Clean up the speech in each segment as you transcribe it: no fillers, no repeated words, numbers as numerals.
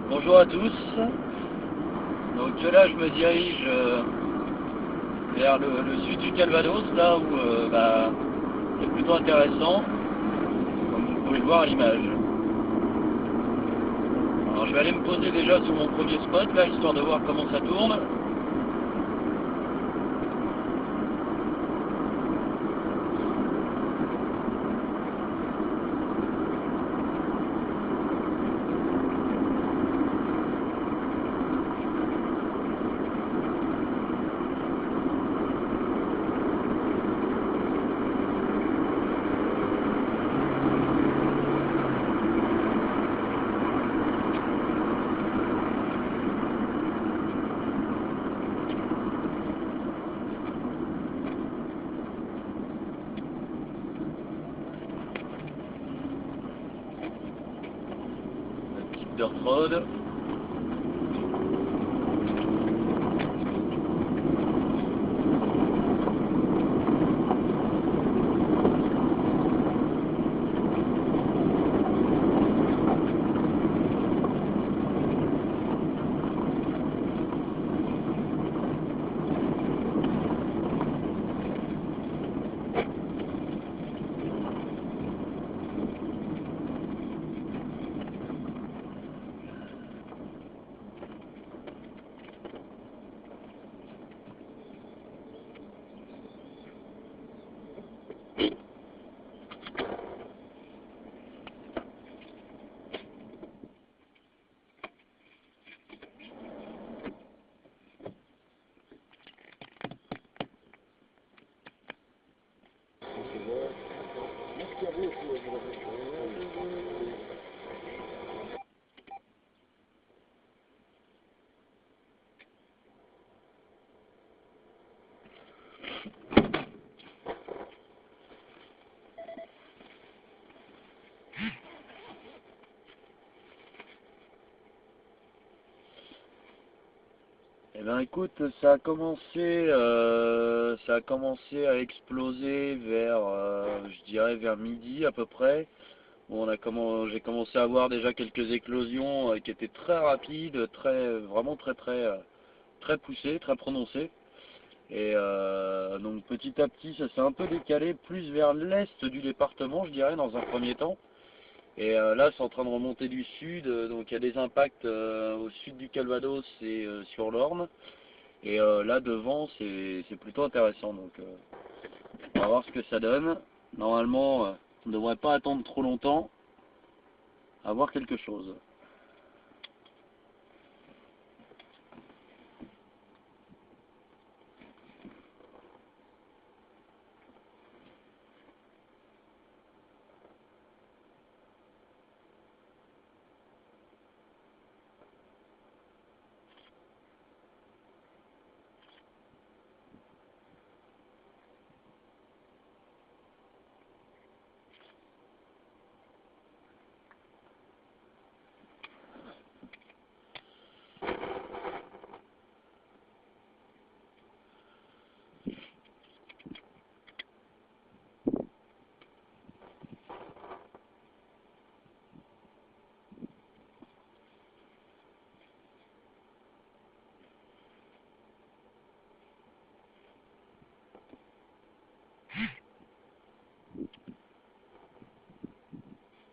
Bonjour à tous. Donc là, je me dirige vers le sud du Calvados, là où c'est plutôt intéressant, comme vous pouvez le voir à l'image. Alors je vais aller me poser déjà sur mon premier spot, là, histoire de voir comment ça tourne. Dirt Road. Eh ben écoute, ça a commencé à exploser vers, je dirais vers midi à peu près. Bon, j'ai commencé à avoir déjà quelques éclosions qui étaient très rapides, vraiment très poussées, très prononcées. Et donc petit à petit, ça s'est un peu décalé plus vers l'est du département, je dirais, dans un premier temps. Et là, c'est en train de remonter du sud, donc il y a des impacts au sud du Calvados et sur l'Orne. Et là devant, c'est plutôt intéressant. Donc on va voir ce que ça donne. Normalement, on ne devrait pas attendre trop longtemps à voir quelque chose.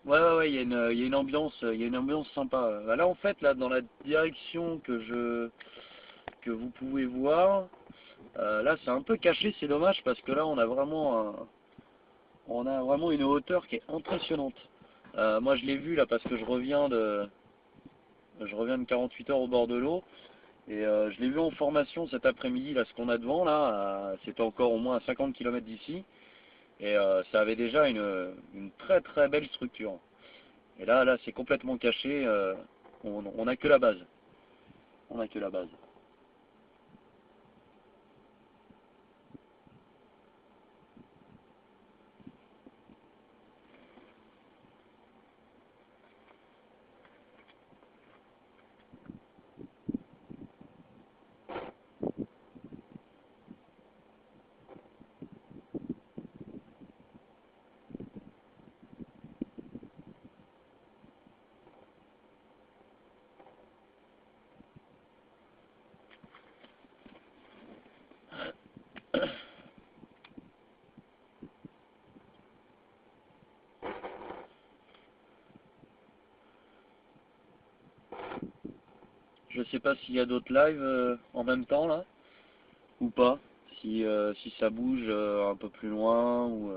Ouais, il y a il y a une ambiance sympa. Là, en fait, là, dans la direction que vous pouvez voir, là, c'est un peu caché, c'est dommage parce que là, on a vraiment une hauteur qui est impressionnante. Moi, je l'ai vu là parce que je reviens de 48 heures au bord de l'eau et je l'ai vu en formation cet après-midi. Là, ce qu'on a devant, là, c'était encore au moins à 50 km d'ici et ça avait déjà une très belle structure. Et là, c'est complètement caché. On n'a que la base. On n'a que la base. Je sais pas s'il y a d'autres lives en même temps là, ou pas. Si ça bouge un peu plus loin ou...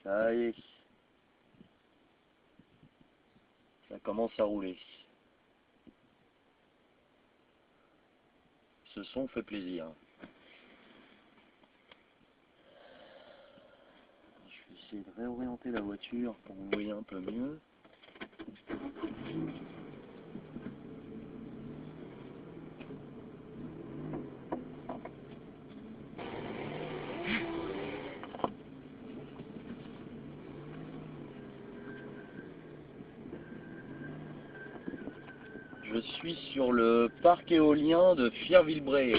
Ça y est. Ça commence à rouler. Ce son fait plaisir. Je vais essayer de réorienter la voiture pour que vous voyez un peu mieux. Je suis sur le parc éolien de Firville-Bray,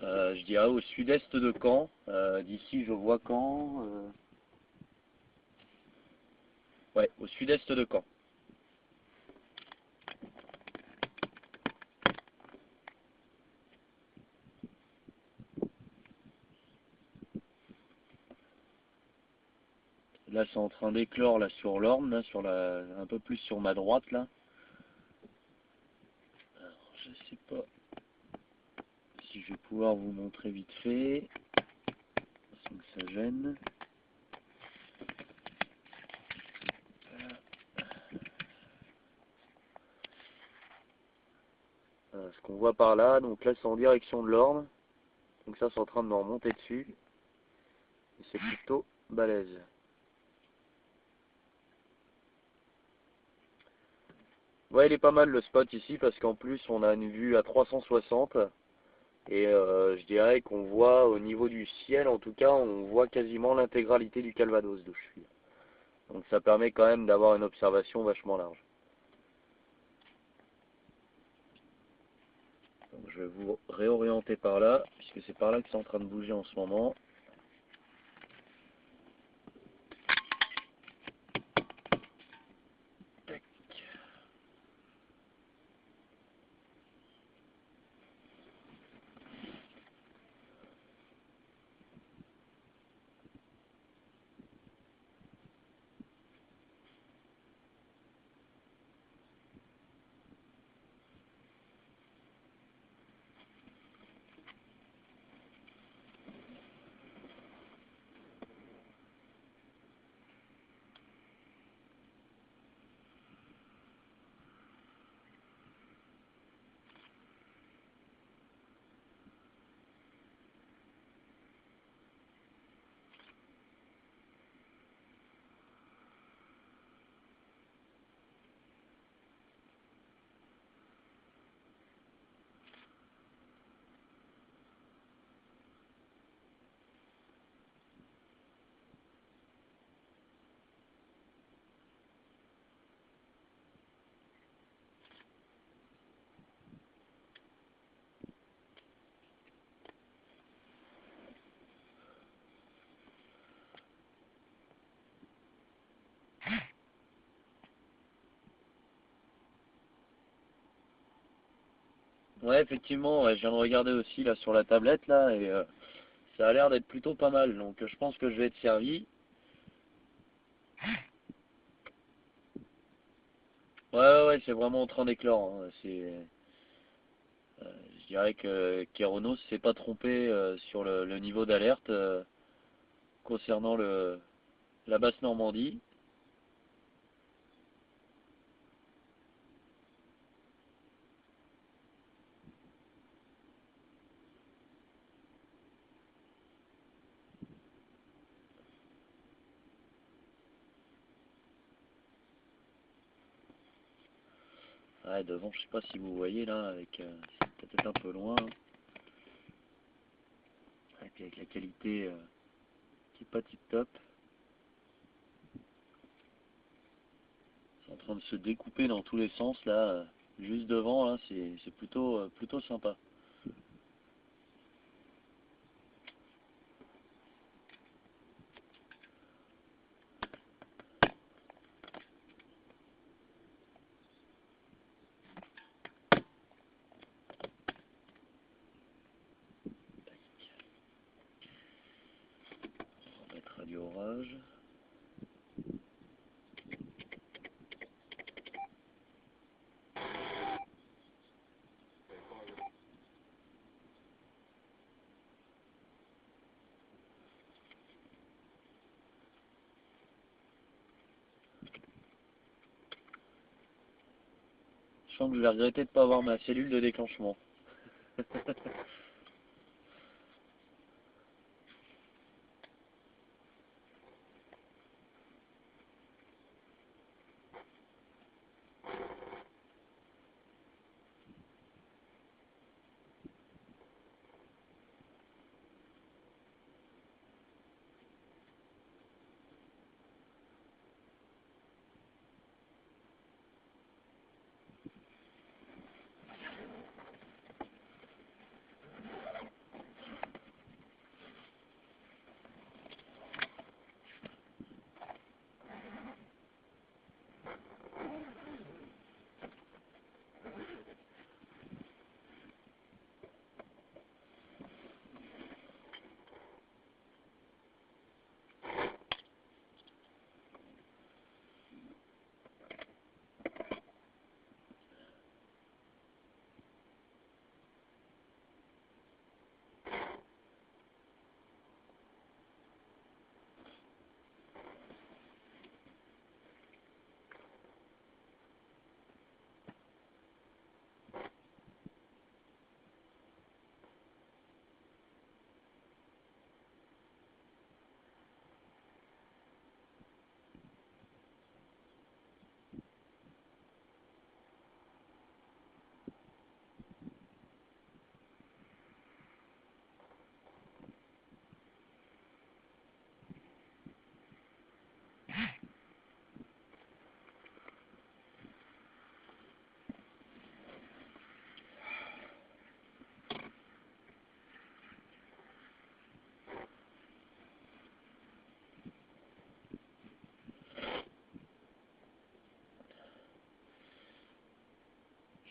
je dirais au sud-est de Caen. D'ici je vois Caen. Ouais, au sud-est de Caen. Là c'est en train d'éclore là sur l'Orne, là sur un peu plus sur ma droite là. Alors, je sais pas si je vais pouvoir vous montrer vite fait, sans que ça gêne. Ce qu'on voit par là, donc là c'est en direction de l'Orne, donc ça c'est en train de me remonter dessus, et c'est plutôt balèze. Ouais, il est pas mal le spot ici parce qu'en plus on a une vue à 360 et je dirais qu'on voit au niveau du ciel, en tout cas on voit quasiment l'intégralité du Calvados d'où je suis. Donc ça permet quand même d'avoir une observation vachement large. Donc je vais vous réorienter par là, puisque c'est par là que c'est en train de bouger en ce moment. Tac. Ouais, effectivement, ouais, je viens de regarder aussi là sur la tablette là et ça a l'air d'être plutôt pas mal. Donc je pense que je vais être servi. Ouais, c'est vraiment en train d'éclore, hein. Je dirais que Keronos s'est pas trompé sur le niveau d'alerte concernant la basse Normandie. Ouais, devant, je sais pas si vous voyez là, c'est peut-être un peu loin. Et puis avec la qualité qui est pas tip top. C'est en train de se découper dans tous les sens là, juste devant là, c'est plutôt sympa. On va mettre radio orage. Je sens que je vais regretter de ne pas avoir ma cellule de déclenchement.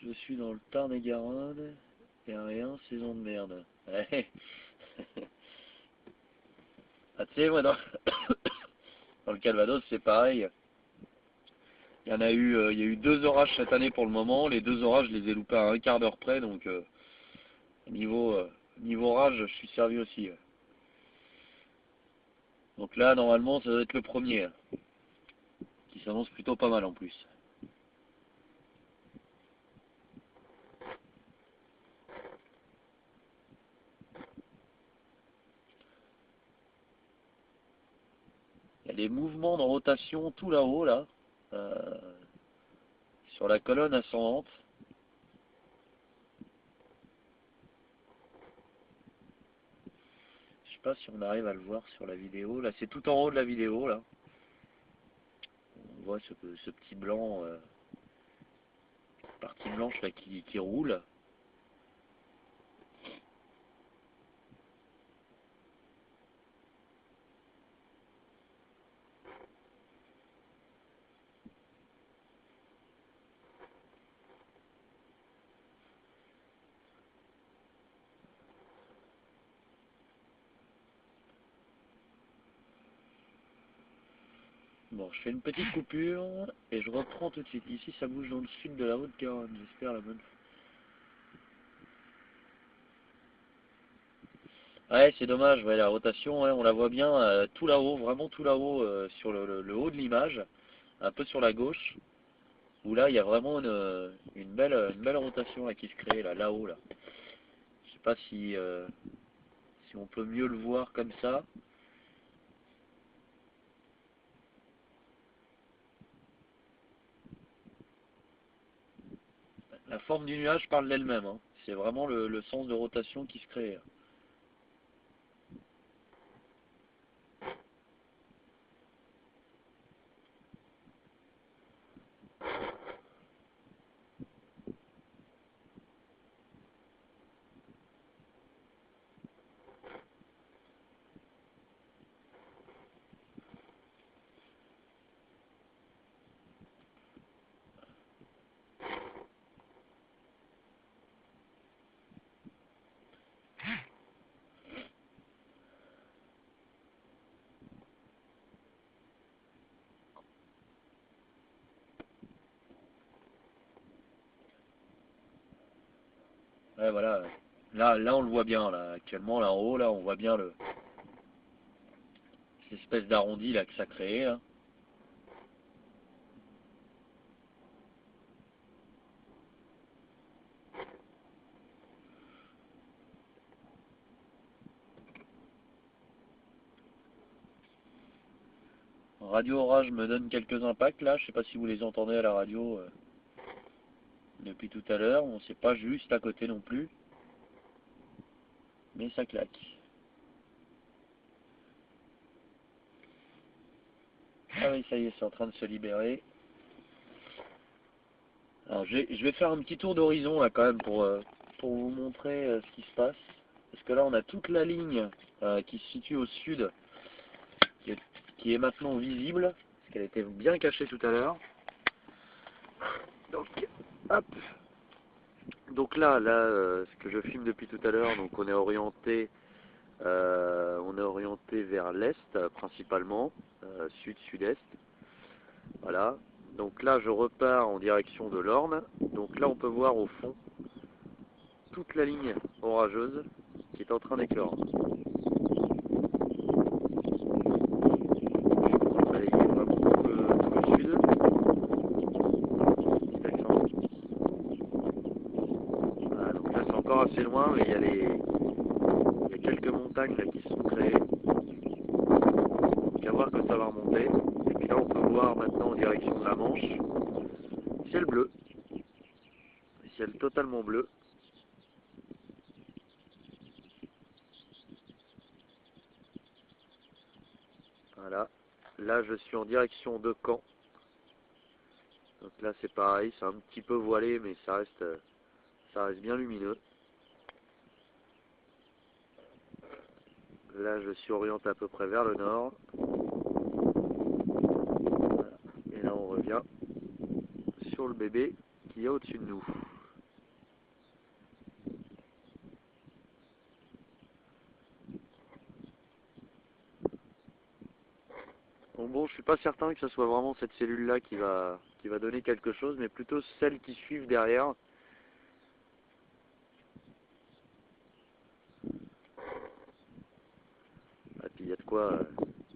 Je suis dans le Tarn-et-Garonne, et rien, saison de merde. Ouais. Ah, tu sais, moi, dans le Calvados, c'est pareil. Il y a eu 2 orages cette année pour le moment. Les 2 orages, je les ai loupés à un quart d'heure près, donc niveau orage, je suis servi aussi. Donc là, normalement, ça doit être le premier, qui s'annonce plutôt pas mal en plus. Il y a des mouvements de rotation tout là-haut, là, euh, sur la colonne ascendante. Je sais pas si on arrive à le voir sur la vidéo. Là, c'est tout en haut de la vidéo, là. On voit ce petit blanc, partie blanche là qui roule. Bon, je fais une petite coupure et je reprends tout de suite. Ici, ça bouge dans le sud de la Haute-Garonne. J'espère la bonne. Ouais, c'est dommage. Ouais, la rotation, ouais, on la voit bien tout là-haut, vraiment tout là-haut, sur le haut de l'image, un peu sur la gauche, où là, il y a vraiment une belle rotation là, qui se crée là-haut là. Je sais pas si on peut mieux le voir comme ça. La forme du nuage parle d'elle-même, hein. C'est vraiment le sens de rotation qui se crée. Ouais, voilà. Là, on le voit bien, là. Actuellement, là en haut, là, on voit bien l'espèce d'arrondi là que ça crée, là. Radio Orage me donne quelques impacts là, je sais pas si vous les entendez à la radio depuis tout à l'heure, on sait pas juste à côté non plus, mais ça claque. Ah oui, ça y est, c'est en train de se libérer. Alors je vais faire un petit tour d'horizon là quand même pour vous montrer ce qui se passe. Parce que là on a toute la ligne qui se situe au sud, qui est maintenant visible, parce qu'elle était bien cachée tout à l'heure. Donc, hop. Donc là, ce que je filme depuis tout à l'heure, donc on est orienté vers l'est principalement, sud-sud-est. Voilà. Donc là, je repars en direction de l'Orne. Donc là, on peut voir au fond toute la ligne orageuse qui est en train d'éclore. On va balayer vraiment tout le sud. Petit accent. Voilà, donc là, c'est encore assez loin, mais il y a quelques montagnes là, qui sont créées. Donc à voir que ça va remonter. Et puis là, on peut voir maintenant en direction de la Manche. Ciel bleu. Ciel totalement bleu. Voilà. Là, je suis en direction de Caen. Donc là, c'est pareil, c'est un petit peu voilé, mais ça reste bien lumineux. Là, je suis orienté à peu près vers le nord. Voilà. Et là, on revient sur le bébé qui est au-dessus de nous. Bon, je suis pas certain que ce soit vraiment cette cellule-là qui va donner quelque chose, mais plutôt celles qui suivent derrière. Et puis il y a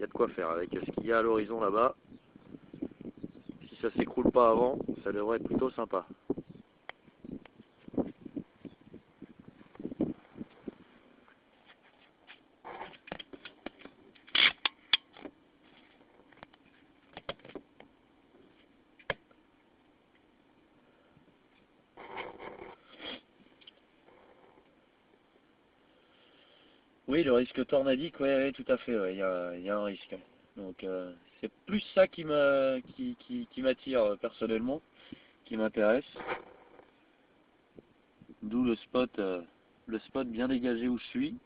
de quoi faire avec ce qu'il y a à l'horizon là-bas. Si ça s'écroule pas avant, ça devrait être plutôt sympa. Oui, le risque tornadique, oui, tout à fait, ouais, il y a un risque. Donc c'est plus ça qui m'attire personnellement, qui m'intéresse. D'où le spot bien dégagé où je suis.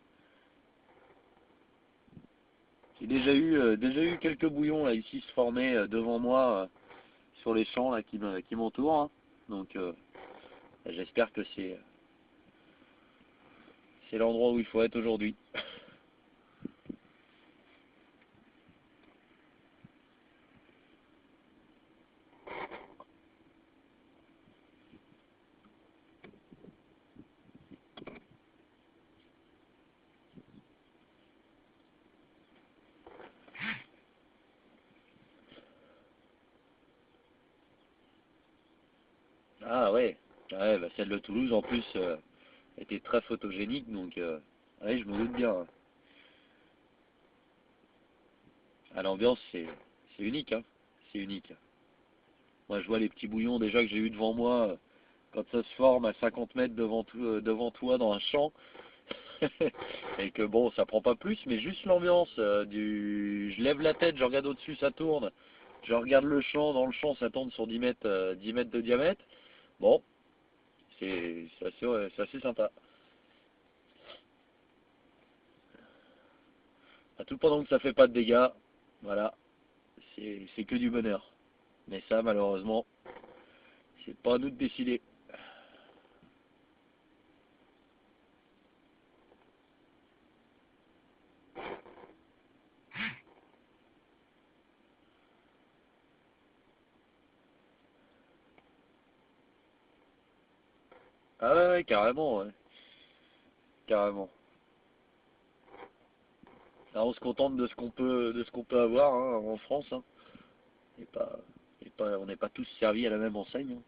J'ai déjà eu quelques bouillons là ici se former devant moi sur les champs là qui m'entourent, hein. Donc j'espère que c'est l'endroit où il faut être aujourd'hui. Ah ouais, ouais, bah celle de Toulouse en plus était très photogénique, donc ouais, je me doute bien, hein. Ah, l'ambiance c'est unique, hein. C'est unique. Moi je vois les petits bouillons déjà que j'ai eu devant moi quand ça se forme à 50 mètres devant toi dans un champ. Et que bon, ça prend pas plus, mais juste l'ambiance je lève la tête, je regarde au-dessus, ça tourne. Je regarde le champ, dans le champ, ça tourne sur 10 mètres de diamètre. Bon, c'est assez sympa. À tout pendant que ça fait pas de dégâts, voilà, c'est que du bonheur. Mais ça, malheureusement, c'est pas à nous de décider. Ah ouais, ouais, carrément, ouais, carrément. Là, on se contente de ce qu'on peut avoir hein, en France, hein. Et pas, on n'est pas tous servis à la même enseigne, hein.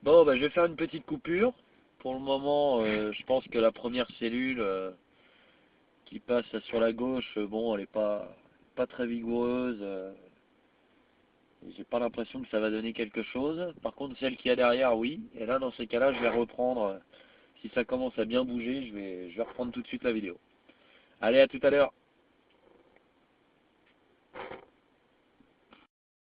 Bon, bah, je vais faire une petite coupure pour le moment, je pense que la première cellule qui passe sur la gauche, bon, elle est pas très vigoureuse. J'ai pas l'impression que ça va donner quelque chose. Par contre, celle qui est derrière, oui. Et là, dans ces cas-là, je vais reprendre. Si ça commence à bien bouger, je vais reprendre tout de suite la vidéo. Allez, à tout à l'heure.